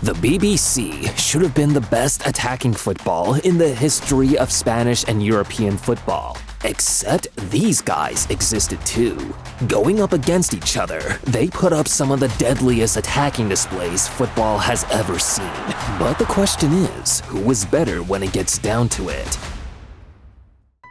The BBC should have been the best attacking football in the history of Spanish and European football. Except these guys existed too. Going up against each other, they put up some of the deadliest attacking displays football has ever seen. But the question is, who was better when it gets down to it?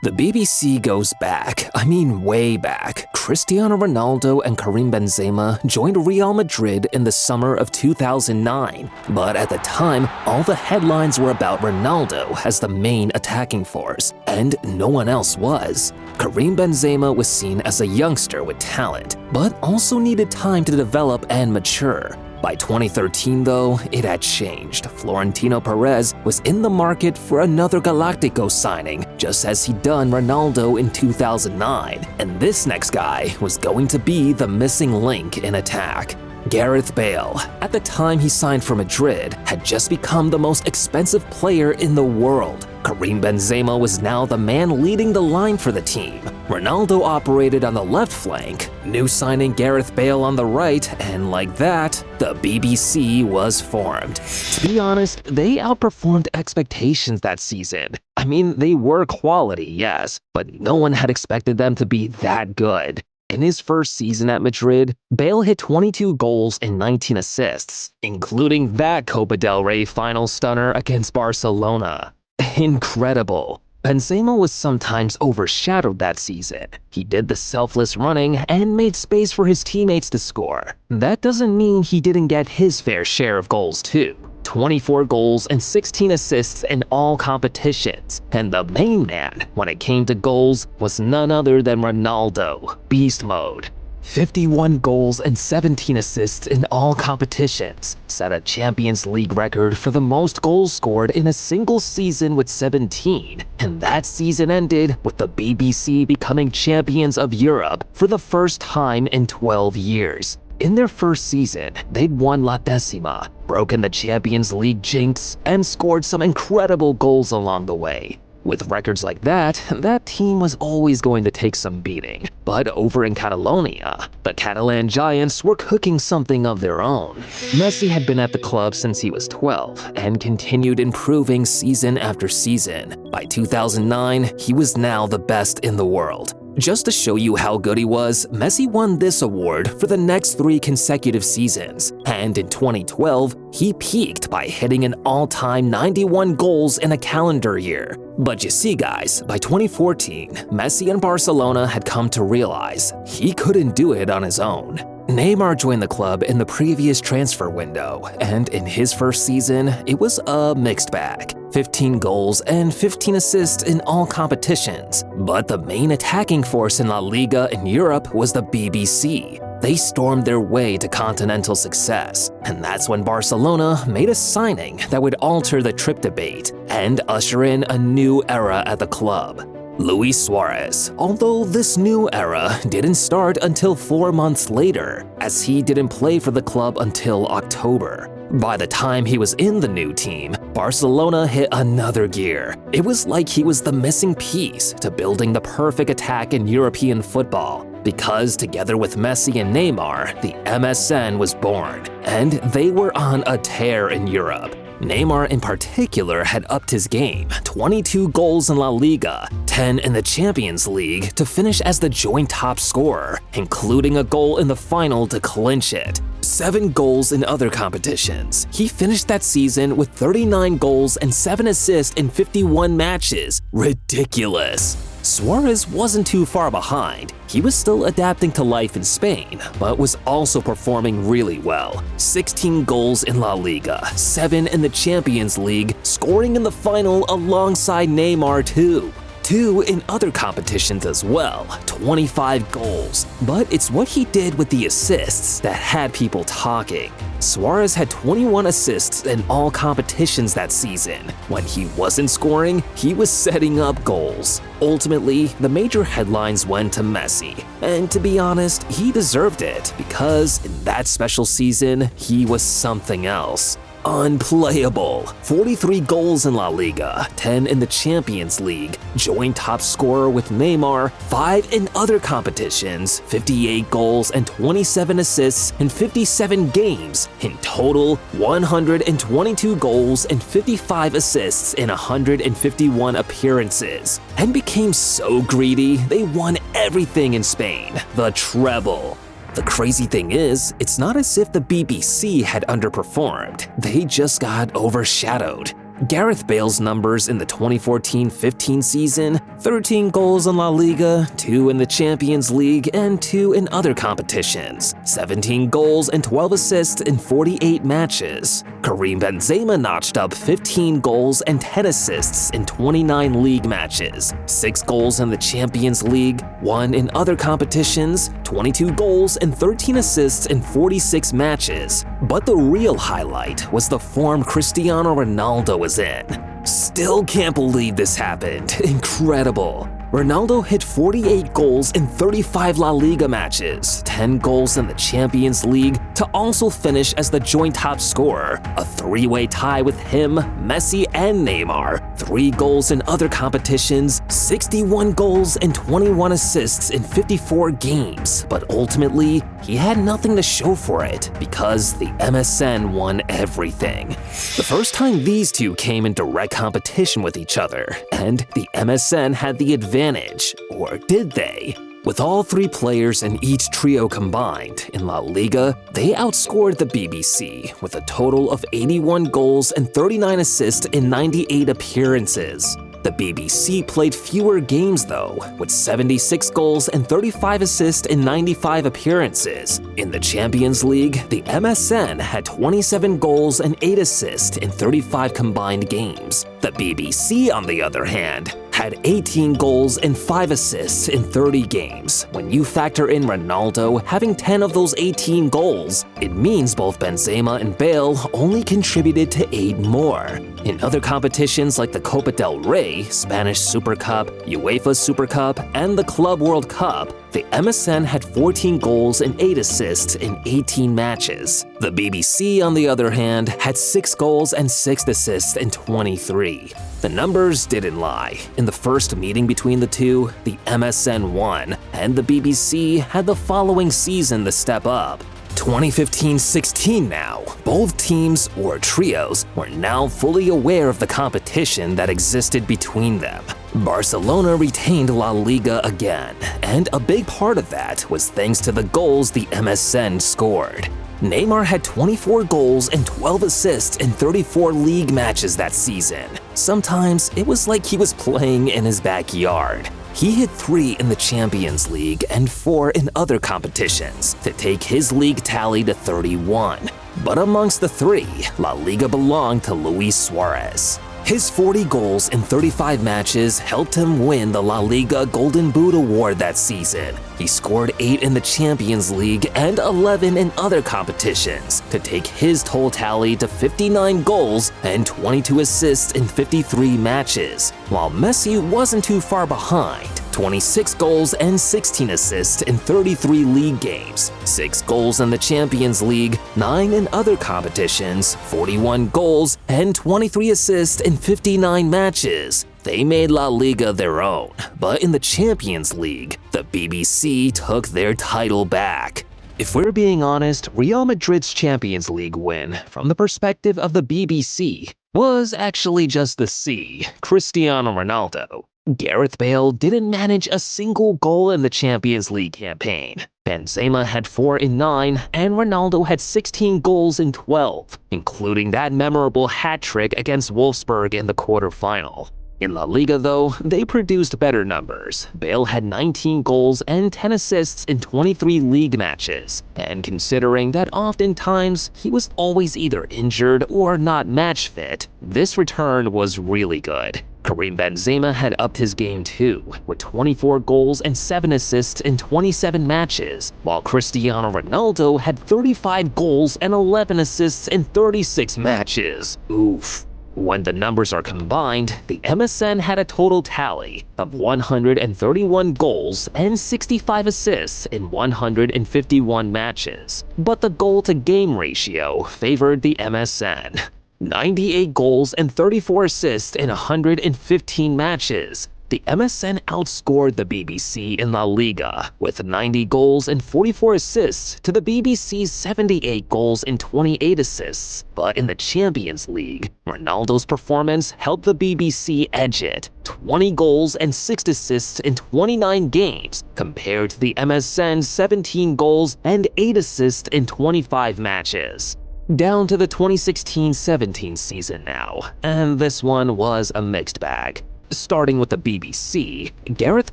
The BBC goes back, way back. Cristiano Ronaldo and Karim Benzema joined Real Madrid in the summer of 2009. But at the time, all the headlines were about Ronaldo as the main attacking force, and no one else was. Karim Benzema was seen as a youngster with talent, but also needed time to develop and mature. By 2013 though, it had changed. Florentino Perez was in the market for another Galactico signing, just as he'd done Ronaldo in 2009, and this next guy was going to be the missing link in attack. Gareth Bale, at the time he signed for Madrid, had just become the most expensive player in the world. Karim Benzema was now the man leading the line for the team. Ronaldo operated on the left flank, new signing Gareth Bale on the right, and like that, the BBC was formed. To be honest, they outperformed expectations that season. They were quality, yes, but no one had expected them to be that good. In his first season at Madrid, Bale hit 22 goals and 19 assists, including that Copa del Rey final stunner against Barcelona. Incredible. Benzema was sometimes overshadowed that season. He did the selfless running and made space for his teammates to score. That doesn't mean he didn't get his fair share of goals too. 24 goals and 16 assists in all competitions. And the main man, when it came to goals, was none other than Ronaldo, beast mode. 51 goals and 17 assists in all competitions, set a Champions League record for the most goals scored in a single season with 17, and that season ended with the BBC becoming champions of Europe for the first time in 12 years. In their first season, they'd won La Decima, broken the Champions League jinx, and scored some incredible goals along the way. With records like that team was always going to take some beating. But over in Catalonia, the Catalan Giants were cooking something of their own. Messi had been at the club since he was 12 and continued improving season after season. By 2009, he was now the best in the world. Just to show you how good he was, Messi won this award for the next 3 consecutive seasons, and in 2012, he peaked by hitting an all-time 91 goals in a calendar year. But you see guys, by 2014, Messi and Barcelona had come to realize he couldn't do it on his own. Neymar joined the club in the previous transfer window, and in his first season, it was a mixed bag. 15 goals and 15 assists in all competitions. But the main attacking force in La Liga in Europe was the BBC. They stormed their way to continental success, and that's when Barcelona made a signing that would alter the trip debate and usher in a new era at the club. Luis Suarez, although this new era didn't start until 4 months later, as he didn't play for the club until October. By the time he was in the new team, Barcelona hit another gear. It was like he was the missing piece to building the perfect attack in European football, because together with Messi and Neymar, the MSN was born, and they were on a tear in Europe. Neymar in particular had upped his game, 22 goals in La Liga, 10 in the Champions League to finish as the joint top scorer, including a goal in the final to clinch it. 7 goals in other competitions. He finished that season with 39 goals and 7 assists in 51 matches. Ridiculous. Suarez wasn't too far behind. He was still adapting to life in Spain, but was also performing really well. 16 goals in La Liga, 7 in the Champions League, scoring in the final alongside Neymar too. 2 in other competitions as well, 25 goals. But it's what he did with the assists that had people talking. Suarez had 21 assists in all competitions that season. When he wasn't scoring, he was setting up goals. Ultimately, the major headlines went to Messi. And to be honest, he deserved it because in that special season, he was something else. unplayable. 43 goals in La Liga, 10 in the Champions League, joint top scorer with Neymar, 5 in other competitions, 58 goals and 27 assists in 57 games. In total, 122 goals and 55 assists in 151 appearances. And became so greedy, they won everything in Spain, the treble. The crazy thing is, it's not as if the BBC had underperformed, they just got overshadowed. Gareth Bale's numbers in the 2014-15 season, 13 goals in La Liga, 2 in the Champions League, and 2 in other competitions, 17 goals and 12 assists in 48 matches. Karim Benzema notched up 15 goals and 10 assists in 29 league matches, 6 goals in the Champions League, 1 in other competitions, 22 goals and 13 assists in 46 matches. But the real highlight was the form Cristiano Ronaldo was in. Still can't believe this happened. Incredible. Ronaldo hit 48 goals in 35 La Liga matches, 10 goals in the Champions League, to also finish as the joint top scorer, a three-way tie with him, Messi, and Neymar, 3 goals in other competitions, 61 goals and 21 assists in 54 games, but ultimately, he had nothing to show for it because the MSN won everything. The first time these two came in direct competition with each other, and the MSN had the advantage, or did they? With all 3 players in each trio combined, in La Liga, they outscored the BBC with a total of 81 goals and 39 assists in 98 appearances. The BBC played fewer games though, with 76 goals and 35 assists in 95 appearances. In the Champions League, the MSN had 27 goals and 8 assists in 35 combined games. The BBC, on the other hand, had 18 goals and 5 assists in 30 games. When you factor in Ronaldo having 10 of those 18 goals, it means both Benzema and Bale only contributed to 8 more. In other competitions like the Copa del Rey, Spanish Super Cup, UEFA Super Cup, and the Club World Cup, the MSN had 14 goals and 8 assists in 18 matches. The BBC, on the other hand, had 6 goals and 6 assists in 23. The numbers didn't lie. In the first meeting between the two, the MSN won, and the BBC had the following season to step up. 2015-16 now, both teams, or trios, were now fully aware of the competition that existed between them. Barcelona retained La Liga again, and a big part of that was thanks to the goals the MSN scored. Neymar had 24 goals and 12 assists in 34 league matches that season. Sometimes it was like he was playing in his backyard. He hit 3 in the Champions League and 4 in other competitions to take his league tally to 31. But amongst the 3, La Liga belonged to Luis Suarez. His 40 goals in 35 matches helped him win the La Liga Golden Boot Award that season. He scored 8 in the Champions League and 11 in other competitions to take his total tally to 59 goals and 22 assists in 53 matches, while Messi wasn't too far behind. 26 goals and 16 assists in 33 league games, 6 goals in the Champions League, 9 in other competitions, 41 goals, and 23 assists in 59 matches. They made La Liga their own, but in the Champions League, the BBC took their title back. If we're being honest, Real Madrid's Champions League win, from the perspective of the BBC, was actually just the C, Cristiano Ronaldo. Gareth Bale didn't manage a single goal in the Champions League campaign. Benzema had 4 in 9, and Ronaldo had 16 goals in 12, including that memorable hat-trick against Wolfsburg in the quarterfinal. In La Liga though, they produced better numbers. Bale had 19 goals and 10 assists in 23 league matches, and considering that oftentimes he was always either injured or not match fit, this return was really good. Karim Benzema had upped his game too, with 24 goals and 7 assists in 27 matches, while Cristiano Ronaldo had 35 goals and 11 assists in 36 matches. Oof. When the numbers are combined, the MSN had a total tally of 131 goals and 65 assists in 151 matches. But the goal-to-game ratio favored the MSN. 98 goals and 34 assists in 115 matches. The MSN outscored the BBC in La Liga with 90 goals and 44 assists to the BBC's 78 goals and 28 assists. But in the Champions League, Ronaldo's performance helped the BBC edge it, 20 goals and 6 assists in 29 games, compared to the MSN's 17 goals and 8 assists in 25 matches. Down to the 2016-17 season now, and this one was a mixed bag. Starting with the BBC, Gareth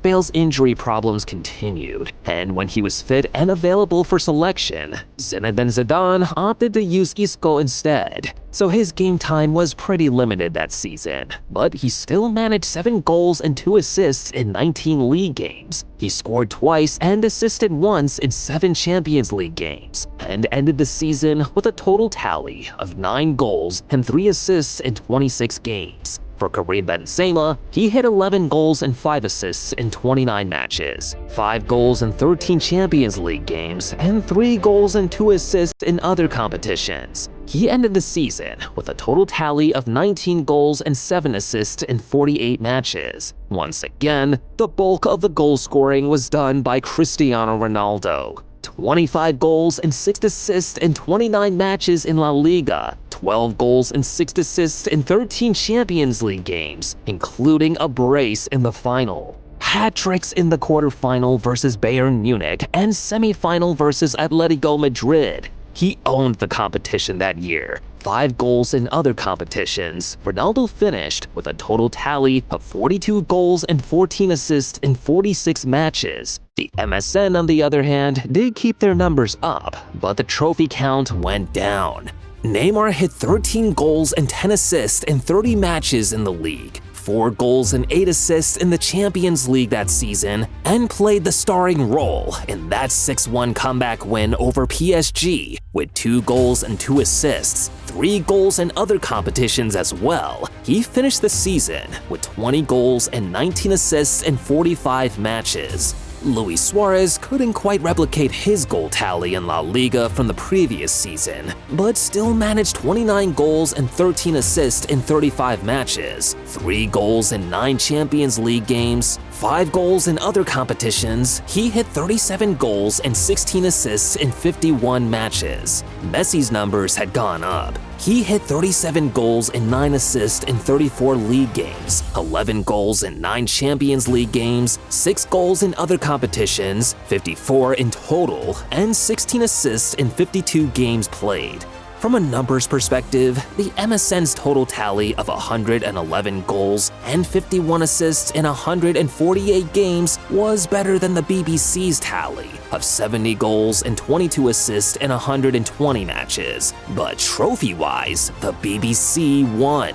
Bale's injury problems continued, and when he was fit and available for selection, Zinedine Zidane opted to use Isco instead. So his game time was pretty limited that season, but he still managed 7 goals and 2 assists in 19 league games. He scored twice and assisted once in 7 Champions League games, and ended the season with a total tally of 9 goals and 3 assists in 26 games. For Karim Benzema, he hit 11 goals and 5 assists in 29 matches, 5 goals in 13 Champions League games, and 3 goals and 2 assists in other competitions. He ended the season with a total tally of 19 goals and 7 assists in 48 matches. Once again, the bulk of the goal scoring was done by Cristiano Ronaldo. 25 goals and 6 assists in 29 matches in La Liga, 12 goals and 6 assists in 13 Champions League games, including a brace in the final. Hat-tricks in the quarterfinal versus Bayern Munich and semi-final versus Atletico Madrid. He owned the competition that year. 5 goals in other competitions. Ronaldo finished with a total tally of 42 goals and 14 assists in 46 matches. The MSN, on the other hand, did keep their numbers up, but the trophy count went down. Neymar hit 13 goals and 10 assists in 30 matches in the league, 4 goals and 8 assists in the Champions League that season, and played the starring role in that 6-1 comeback win over PSG with 2 goals and 2 assists, 3 goals in other competitions as well. He finished the season with 20 goals and 19 assists in 45 matches. Luis Suarez couldn't quite replicate his goal tally in La Liga from the previous season, but still managed 29 goals and 13 assists in 35 matches, 3 goals in 9 Champions League games, 5 goals in other competitions. He hit 37 goals and 16 assists in 51 matches. Messi's numbers had gone up. He hit 37 goals and 9 assists in 34 league games, 11 goals in 9 Champions League games, 6 goals in other competitions, 54 in total, and 16 assists in 52 games played. From a numbers perspective, the MSN's total tally of 111 goals and 51 assists in 148 games was better than the BBC's tally of 70 goals and 22 assists in 120 matches. But trophy-wise, the BBC won.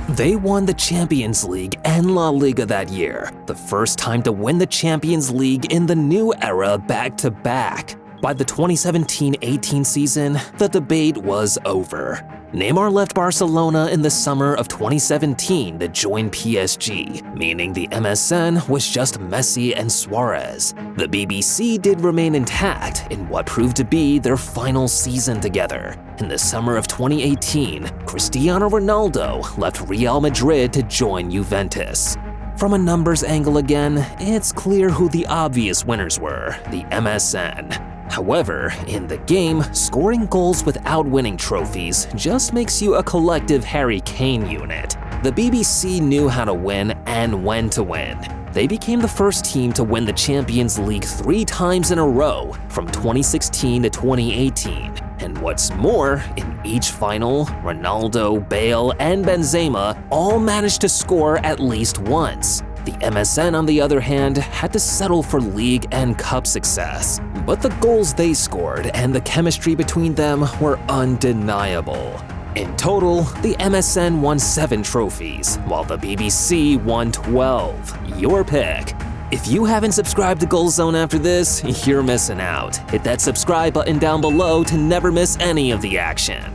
They won the Champions League and La Liga that year, the first time to win the Champions League in the new era back-to-back. By the 2017-18 season, the debate was over. Neymar left Barcelona in the summer of 2017 to join PSG, meaning the MSN was just Messi and Suarez. The BBC did remain intact in what proved to be their final season together. In the summer of 2018, Cristiano Ronaldo left Real Madrid to join Juventus. From a numbers angle again, it's clear who the obvious winners were, the MSN. However, in the game, scoring goals without winning trophies just makes you a collective Harry Kane unit. The BBC knew how to win and when to win. They became the first team to win the Champions League 3 times in a row, from 2016 to 2018. And what's more, in each final, Ronaldo, Bale, and Benzema all managed to score at least once. The MSN, on the other hand, had to settle for league and cup success. But the goals they scored and the chemistry between them were undeniable. In total, the MSN won 7 trophies, while the BBC won 12. Your pick. If you haven't subscribed to Goal Zone after this, you're missing out. Hit that subscribe button down below to never miss any of the action.